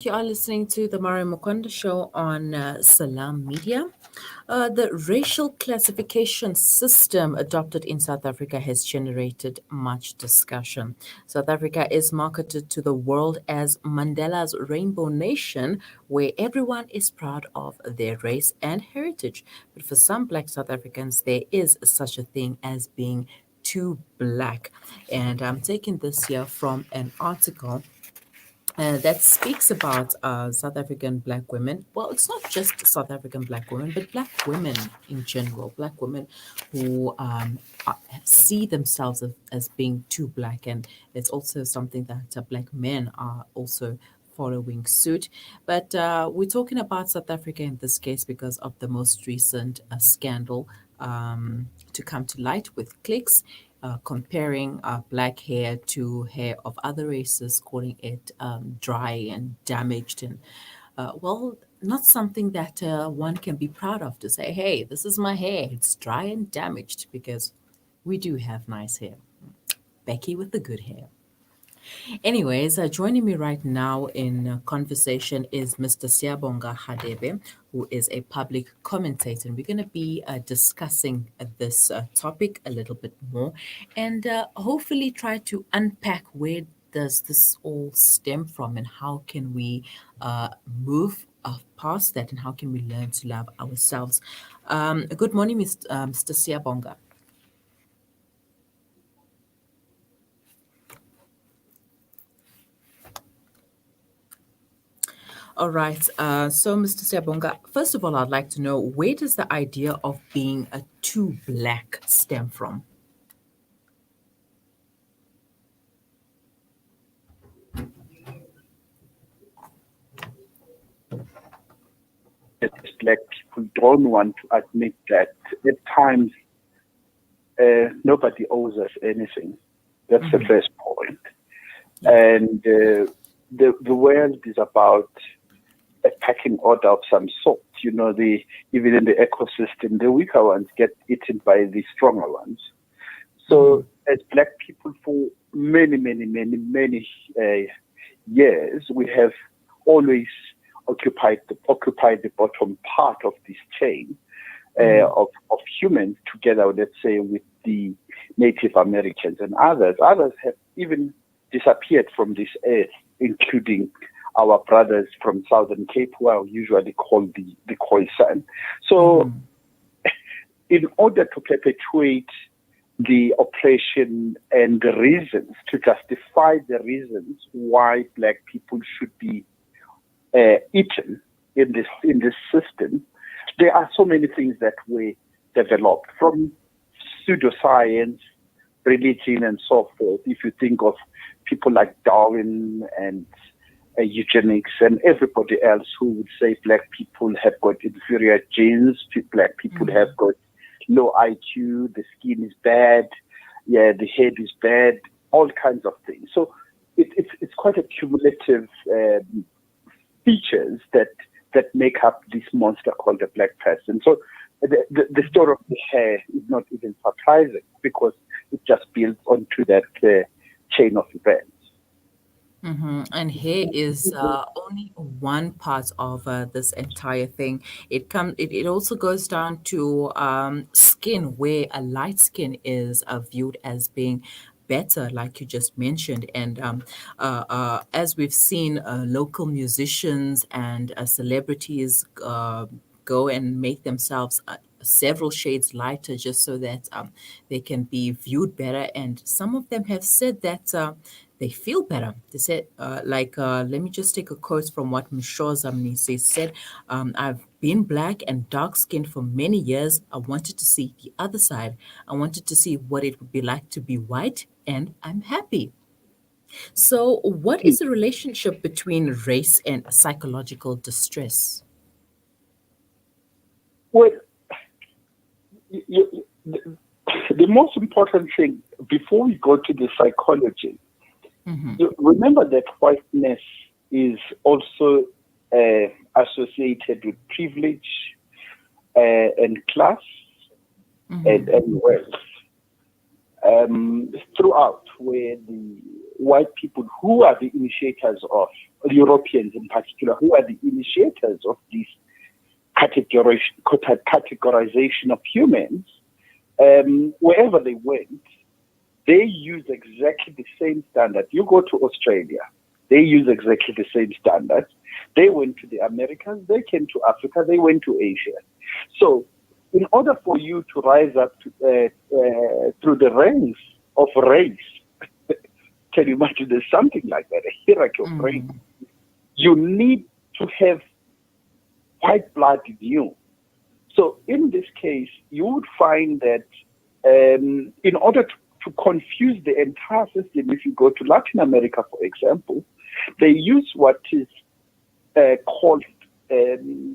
You are listening to the Mari Mukonda show on Salam Media. The racial classification system adopted in South Africa has generated much discussion. South Africa is marketed to the world as Mandela's Rainbow Nation, where everyone is proud of their race and heritage. But for some Black South Africans, there is such a thing as being too black. And I'm taking this here from an article that speaks about South African Black women. Well, it's not just South African Black women, but Black women in general. Black women who see themselves as being too black, and it's also something that Black men are also following suit. But we're talking about South Africa in this case because of the most recent scandal to come to light with clicks comparing black hair to hair of other races, calling it dry and damaged, and well, not something that one can be proud of to say, hey, this is my hair, it's dry and damaged, because we do have nice hair. Becky with the good hair. Anyways, joining me right now in conversation is Mr. Siyabonga Hadebe, who is a public commentator. And we're going to be discussing this topic a little bit more and hopefully try to unpack where does this all stem from and how can we move past that and how can we learn to love ourselves. Good morning, Mr. Siyabonga. All right. So, Mr. Siyabonga, first of all, I'd like to know where does the idea of being a too black stem from? As black people don't want to admit that at times nobody owes us anything. That's the first point. And the world is about a packing order of some sort. You know, even in the ecosystem, the weaker ones get eaten by the stronger ones. So as black people for many years, we have always occupied the bottom part of this chain of humans together, let's say, with the Native Americans and others. Others have even disappeared from this earth, including our brothers from Southern Cape, who are usually called the Khoisan. So in order to perpetuate the oppression and the reasons, to justify the reasons why black people should be eaten in this system, there are so many things that were developed from pseudoscience, religion, and so forth. If you think of people like Darwin and eugenics and everybody else who would say black people have got inferior genes, black people have got low IQ, the skin is bad, the head is bad, all kinds of things. So it's quite a cumulative features that make up this monster called a black person. So the story of the hair is not even surprising because it just builds onto that chain of events. And hair is only one part of this entire thing. It also goes down to skin, where a light skin is viewed as being better, like you just mentioned. And as we've seen, local musicians and celebrities go and make themselves several shades lighter just so that they can be viewed better. And some of them have said that they feel better. They said, let me just take a quote from what Mishoza Mnisi said. I've been black and dark skinned for many years. I wanted to see the other side. I wanted to see what it would be like to be white, and I'm happy. So, what is the relationship between race and psychological distress? Well, the most important thing before we go to the psychology, you remember that whiteness is also associated with privilege and class and wealth. Throughout, where the white people who are the initiators of, Europeans in particular, who are the initiators of this categorization of humans, wherever they went, they use exactly the same standard. You go to Australia, they use exactly the same standards. They went to the Americas, they came to Africa, they went to Asia. So in order for you to rise up through the ranks of race, can you imagine there's something like that, a hierarchy of race? You need to have white blood in you. So in this case, you would find that in order to confuse the entire system, if you go to Latin America, for example, they use what is called,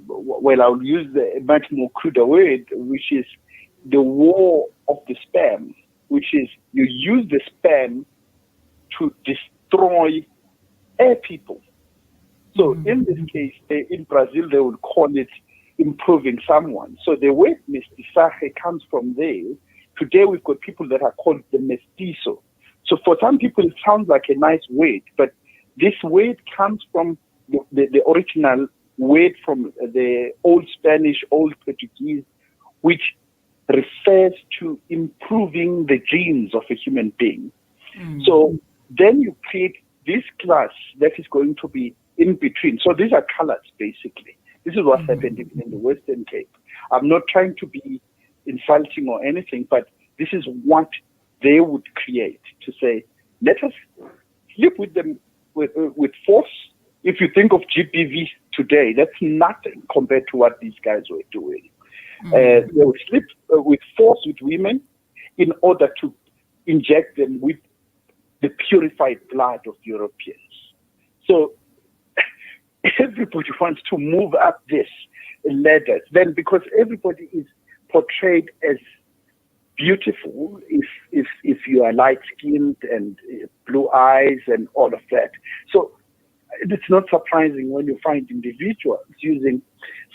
well, I'll use a much more cruder word, which is the war of the sperm, which is you use the sperm to destroy air people. So in this case, in Brazil, they would call it improving someone. So the word mestizaje comes from there. Today, we've got people that are called the mestizo. So for some people, it sounds like a nice word, but this word comes from the original word from the Old Spanish, Old Portuguese, which refers to improving the genes of a human being. So then you create this class that is going to be in between. So these are colors, basically. This is what happened in the Western Cape. I'm not trying to be insulting or anything, but this is what they would create to say, let us live with them with force. If you think of GBV today, that's nothing compared to what these guys were doing. They would sleep with force with women in order to inject them with the purified blood of Europeans. So everybody wants to move up this ladder. Then because everybody is portrayed as beautiful if you are light-skinned and blue eyes and all of that. So it's not surprising when you find individuals using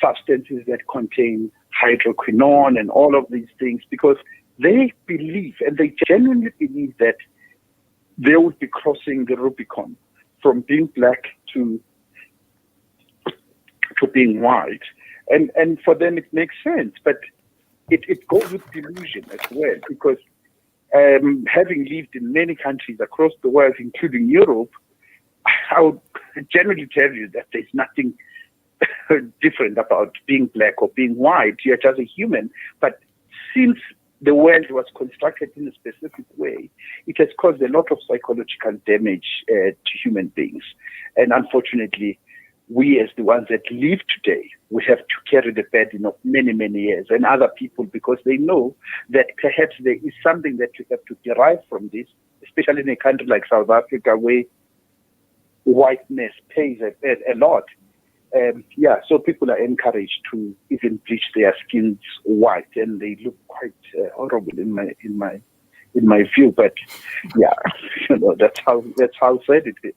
substances that contain hydroquinone and all of these things, because they believe, and they genuinely believe, that they would be crossing the Rubicon from being black to being white. And for them it makes sense, but it goes with delusion as well, because having lived in many countries across the world, including Europe, I would generally tell you that there's nothing different about being black or being white. You're just a human. But since the world was constructed in a specific way, it has caused a lot of psychological damage to human beings. And unfortunately, we as the ones that live today, we have to carry the burden of many, many years, and other people, because they know that perhaps there is something that you have to derive from this, especially in a country like South Africa, where whiteness pays a lot. So people are encouraged to even bleach their skins white, and they look quite horrible in my view. But yeah, that's how sad it is.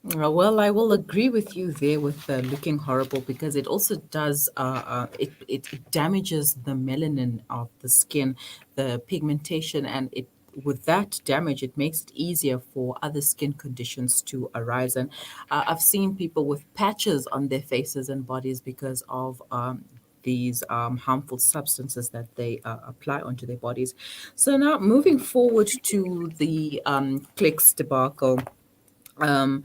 Well, I will agree with you there with looking horrible, because it also does, it damages the melanin of the skin, the pigmentation, and with that damage, it makes it easier for other skin conditions to arise. And I've seen people with patches on their faces and bodies because of these harmful substances that they apply onto their bodies. So now moving forward to the clicks debacle. Um,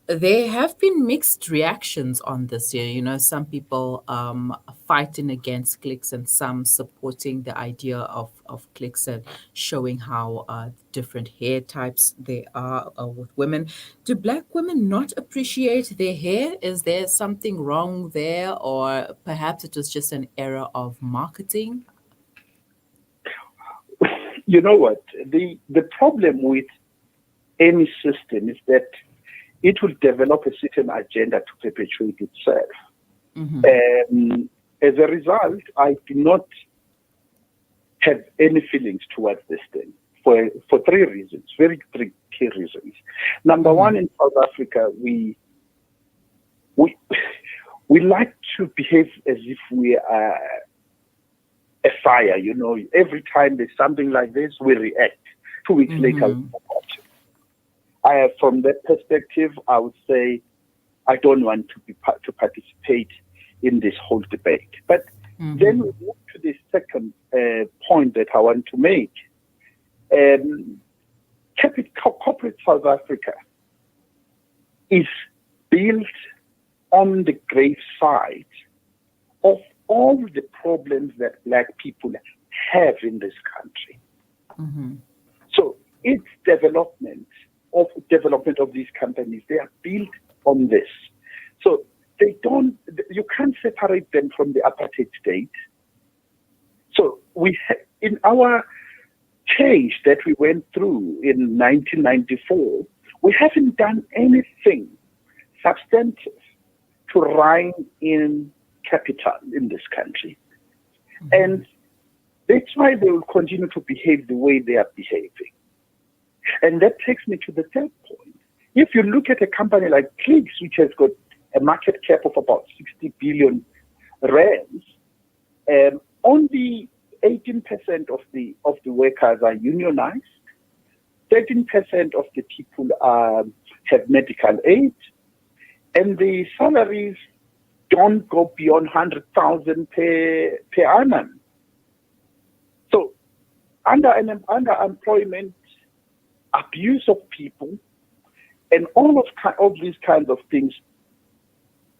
there have been mixed reactions on this year. Some people fighting against clicks, and some supporting the idea of clicks and showing how different hair types they are with women. Do Black women not appreciate their hair? Is there something wrong there, or perhaps it was just an error of marketing? You know what? The problem with any system is that it will develop a certain agenda to perpetuate itself. As a result, I do not have any feelings towards this thing for three reasons, three key reasons. Number one, in South Africa, we like to behave as if we are a fire. Every time there's something like this, we react. 2 weeks later, we forgot. From that perspective, I would say I don't want to participate in this whole debate. But then we move to the second point that I want to make. Corporate South Africa is built on the graveside of all the problems that Black people have in this country. So its development of these companies, they are built on this. So you can't separate them from the apartheid state. So in our change that we went through in 1994, we haven't done anything substantive to rein in capital in this country. And that's why they will continue to behave the way they are behaving. And that takes me to the third point. If you look at a company like Clicks, which has got a market cap of about 60 billion rands, only 18% of the workers are unionized, 13% of the people have medical aid, and the salaries don't go beyond 100,000 per annum. So underemployment, abuse of people, and all of these kinds of things,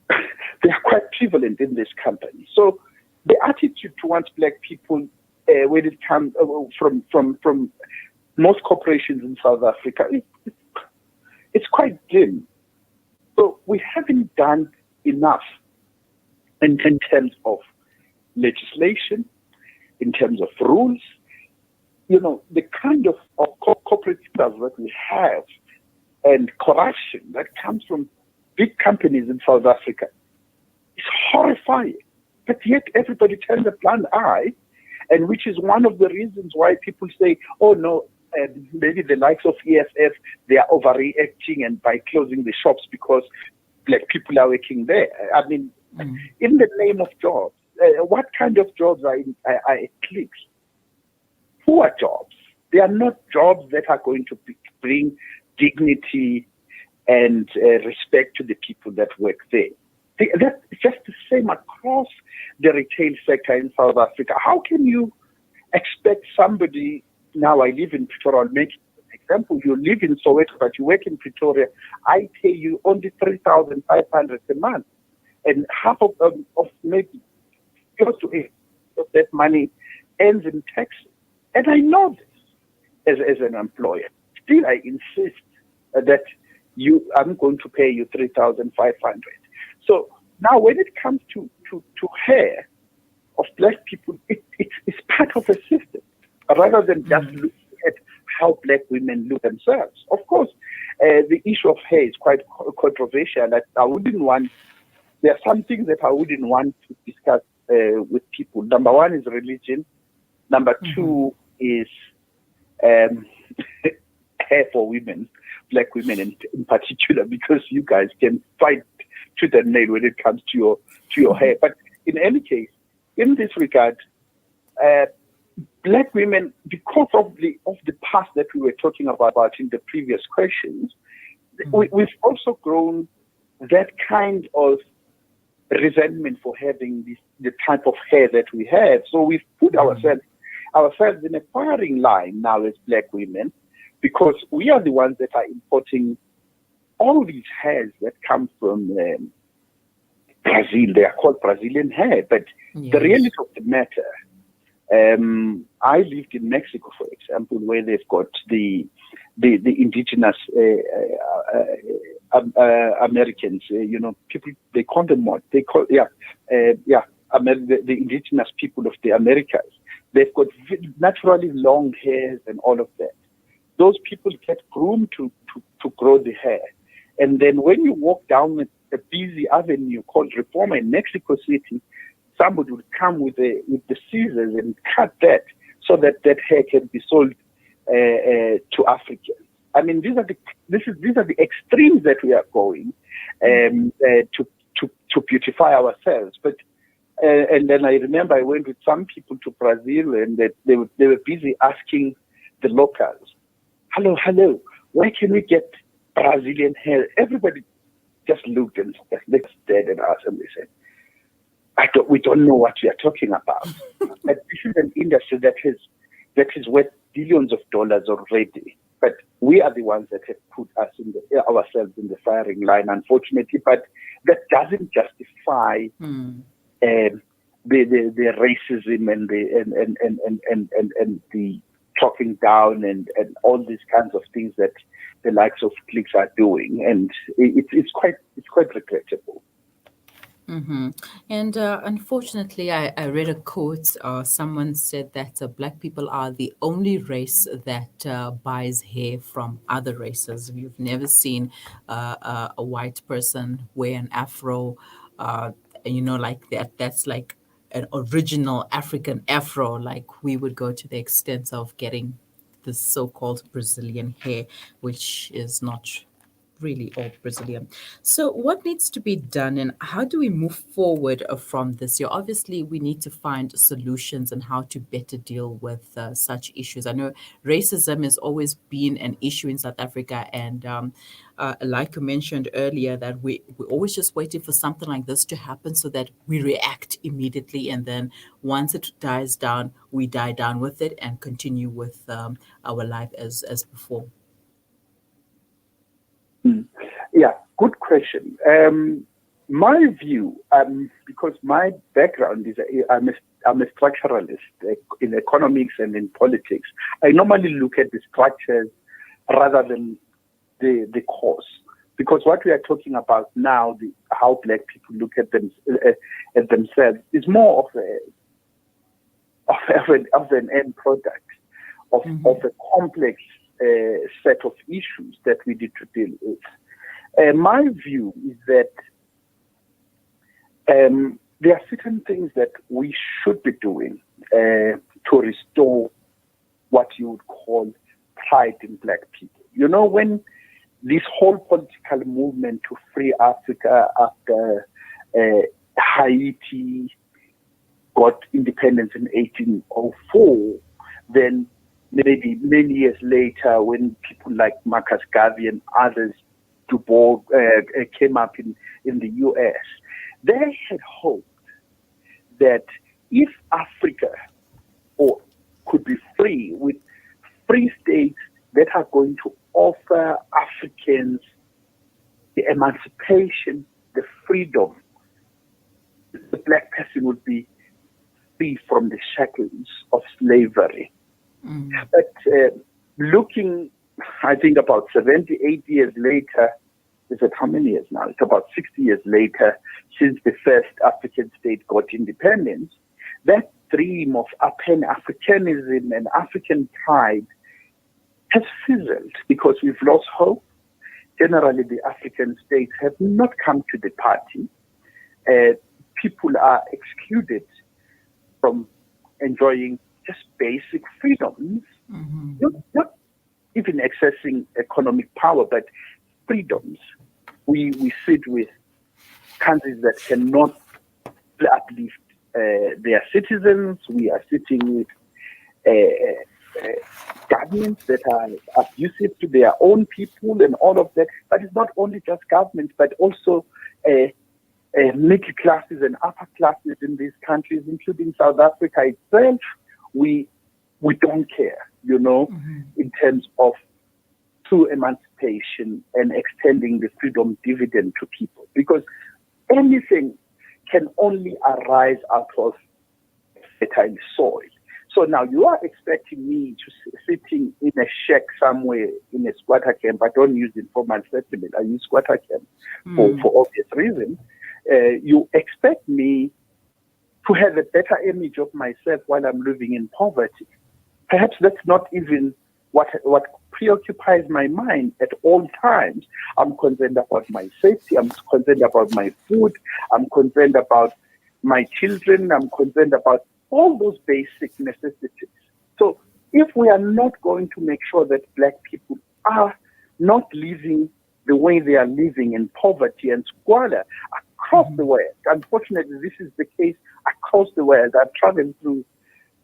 they are quite prevalent in this company. So the attitude towards Black people, when it comes from most corporations in South Africa, it's quite dim. So we haven't done enough in terms of legislation, in terms of rules. The kind of corporate stuff that we have and corruption that comes from big companies in South Africa is horrifying. But yet everybody turns a blind eye, and which is one of the reasons why people say, oh no, maybe the likes of EFF, they are overreacting and by closing the shops because Black people are working there. I mean, in the name of jobs, what kind of jobs are at Clicks? Poor jobs. They are not jobs that are going to bring dignity and respect to the people that work there. That's just the same across the retail sector in South Africa. How can you expect somebody, now I live in Pretoria, I'll make an example, you live in Soweto, but you work in Pretoria, I pay you only 3,500 a month, and half of maybe close to it of that money ends in taxes. And I know this as an employer. Still, I insist that I'm going to pay you 3,500. So now when it comes to hair of Black people, it's part of a system rather than just looking at how Black women look themselves. Of course, the issue of hair is quite controversial. There are some things that I wouldn't want to discuss with people. Number one is religion. Number two is hair for women, Black women in particular, because you guys can fight to the nail when it comes to your hair. But in any case, in this regard, Black women, because of the past that we were talking about in the previous questions, we've also grown that kind of resentment for having the type of hair that we have. So we've put ourselves in a firing line now as Black women, because we are the ones that are importing all these hairs that come from Brazil. They are called Brazilian hair. But the reality of the matter, I lived in Mexico, for example, where they've got the indigenous Americans, people, they call them what? They call, the indigenous people of the Americas. They've got naturally long hairs and all of that. Those people get groomed to grow the hair. And then when you walk down a busy avenue called Reforma in Mexico City, somebody would come with the scissors and cut that so that hair can be sold to Africans. I mean, these are the extremes that we are going to beautify ourselves. But and then I remember I went with some people to Brazil, and they were busy asking the locals, hello, where can we get Brazilian hair. Everybody just looked and stared at us and they said, we don't know what we are talking about. But this is an industry that is worth billions of dollars already. But we are the ones that have put ourselves in the firing line, unfortunately. But that doesn't justify the racism and the talking down and all these kinds of things that the likes of cliques are doing, and it's quite regrettable. Mm-hmm. And unfortunately, I read a quote. Someone said that black people are the only race that buys hair from other races. You've never seen a white person wear an afro, like that. That's like an original African afro. Like we would go to the extent of getting this so-called Brazilian hair, which is not really all Brazilian. So, what needs to be done, and how do we move forward from this year? Obviously, we need to find solutions and how to better deal with such issues. I know racism has always been an issue in South Africa, and like you mentioned earlier, that we're always just waiting for something like this to happen so that we react immediately, and then once it dies down, we die down with it and continue with our life as before. Yeah, good question. My view, because my background is I'm a structuralist in economics and in politics. I normally look at the structures rather than the cause, because what we are talking about now, how black people look at themselves, is more of an end product of a complex set of issues that we need to deal with. My view is that there are certain things that we should be doing to restore what you would call pride in black people. You know, when this whole political movement to free Africa after Haiti got independence in 1804, then maybe many years later, when people like Marcus Garvey and others came up in the U.S., they had hoped that if Africa could be free, with free states that are going to offer Africans the emancipation, the freedom, the black person would be free from the shackles of slavery. But looking, I think about 78 years later, is it how many years now? It's about 60 years later since the first African state got independence. That dream of Pan-Africanism and African pride has fizzled because we've lost hope. Generally, the African states have not come to the party. People are excluded from enjoying just basic freedoms, not even accessing economic power, but freedoms. We sit with countries that cannot uplift their citizens. We are sitting with governments that are abusive to their own people and all of that. But it's not only just governments, but also middle classes and upper classes in these countries, including South Africa itself. We don't care, in terms of true emancipation and extending the freedom dividend to people, because anything can only arise out of fertile soil. So now you are expecting me to sitting in a shack somewhere in a squatter camp. I don't use informal settlement. I use squatter camp for obvious reasons. You expect me to have a better image of myself while I'm living in poverty. Perhaps that's not even what preoccupies my mind at all times. I'm concerned about my safety. I'm concerned about my food. I'm concerned about my children. I'm concerned about all those basic necessities. So if we are not going to make sure that black people are not living the way they are living in poverty and squalor across the world, unfortunately, this is the case across the world. I've traveled through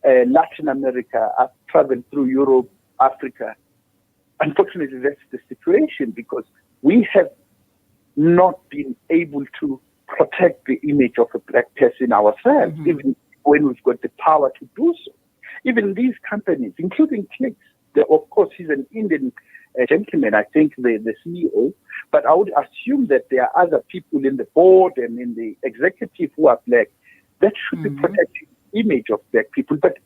Latin America. I've traveled through Europe, Africa. unfortunately, that's the situation, because we have not been able to protect the image of a black person ourselves, even when we've got the power to do so. Even these companies, including Clicks, of course, he's an Indian gentleman, I think the CEO, but I would assume that there are other people in the board and in the executive who are black that should be protecting the image of black people. But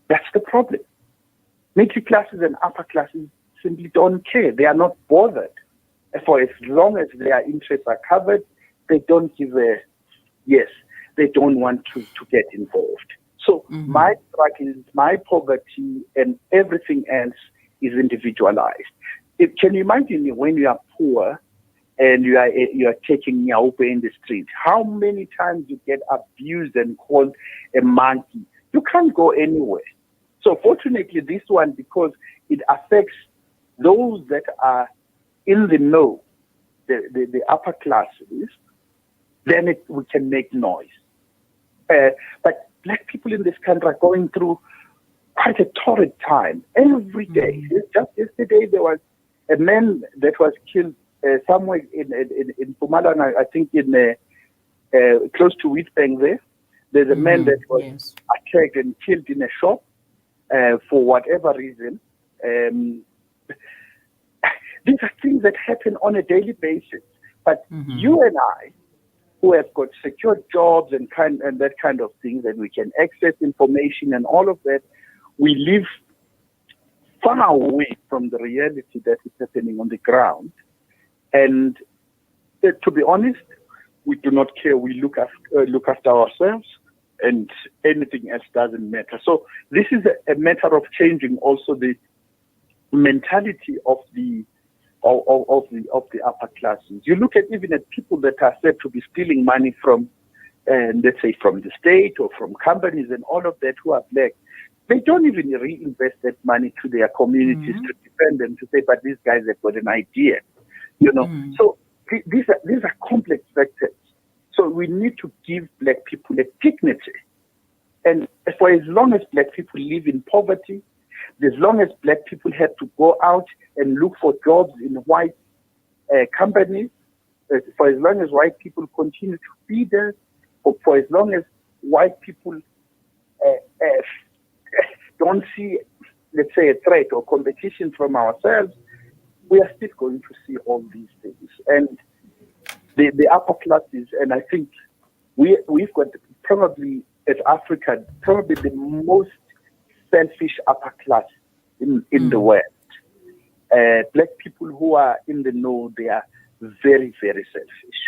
that's the problem. Middle classes and upper classes simply don't care. They are not bothered. For as long as their interests are covered, they don't give a yes. They don't want to get involved. So my struggle, my poverty, and everything else is individualized. Can you imagine when you are poor and you are taking nyaupe in the street, how many times you get abused and called a monkey? You can't go anywhere. So fortunately, this one, because it affects those that are in the know, the upper classes, then we can make noise. But black people in this country are going through quite a torrid time every day. Just yesterday, there was a man that was killed somewhere in Mpumalanga, I think in close to Witbank there. There's a man that was attacked and killed in a shop for whatever reason. These are things that happen on a daily basis. But you and I, who have got secure jobs and that kind of things, and we can access information and all of that, we live far away from the reality that is happening on the ground. And to be honest, we do not care. We look after ourselves, and anything else doesn't matter. So this is a matter of changing also the mentality of the upper classes. You look at even at people that are said to be stealing money from, let's say, from the state or from companies and all of that, who are black. They don't even reinvest that money to their communities to defend them, to say, but these guys have got an idea, you know. So these are complex factors. So we need to give black people a dignity. And for as long as black people live in poverty, as long as black people have to go out and look for jobs in white companies, for as long as white people continue to feed us, or for as long as white people don't see, let's say, a threat or competition from ourselves, we are still going to see all these things. And the upper classes, and I think we've got probably, as Africa, probably the most selfish upper class in the world. Black people who are in the know, they are very, very selfish.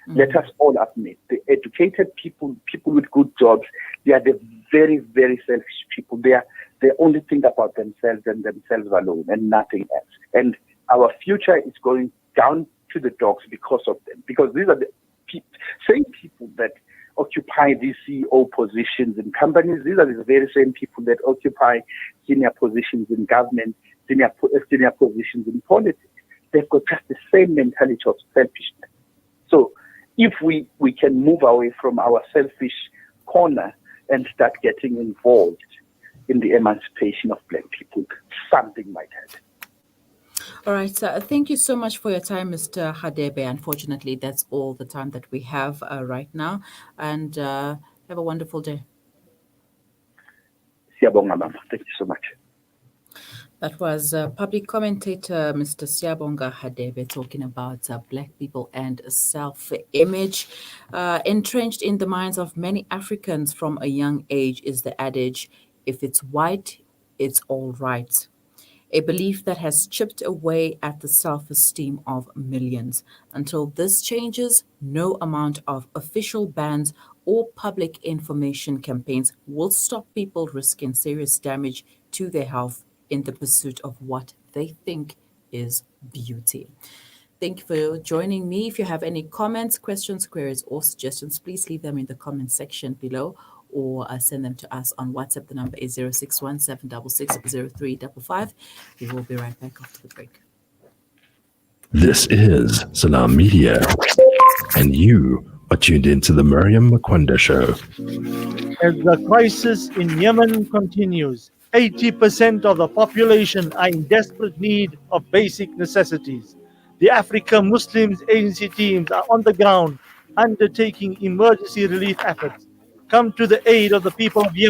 Let us all admit, the educated people with good jobs, they are the very, very selfish people. They only think about themselves and themselves alone and nothing else. And our future is going down to the dogs because of them. Because these are the same people that occupy these CEO positions in companies. These are the very same people that occupy senior positions in government, senior positions in politics. They've got just the same mentality of selfishness. So if we can move away from our selfish corner and start getting involved in the emancipation of black people, something might happen. All right, thank you so much for your time, Mr. Hadebe. Unfortunately, that's all the time that we have right now. And have a wonderful day. Siyabonga, Mama. Thank you so much. That was public commentator Mr. Siyabonga Hadebe talking about black people and self-image. Entrenched in the minds of many Africans from a young age is the adage, if it's white, it's all right. A belief that has chipped away at the self-esteem of millions. Until this changes, no amount of official bans or public information campaigns will stop people risking serious damage to their health in the pursuit of what they think is beauty. Thank you for joining me. If you have any comments, questions, queries, or suggestions, please leave them in the comment section below or send them to us on WhatsApp. The number is 061 766 0355. We will be right back after the break. This is Salam Media, and you are tuned into the Miriam Makunda Show. As the crisis in Yemen continues, 80% of the population are in desperate need of basic necessities. The Africa Muslims Agency teams are on the ground undertaking emergency relief efforts. Come to the aid of the people of Yemen.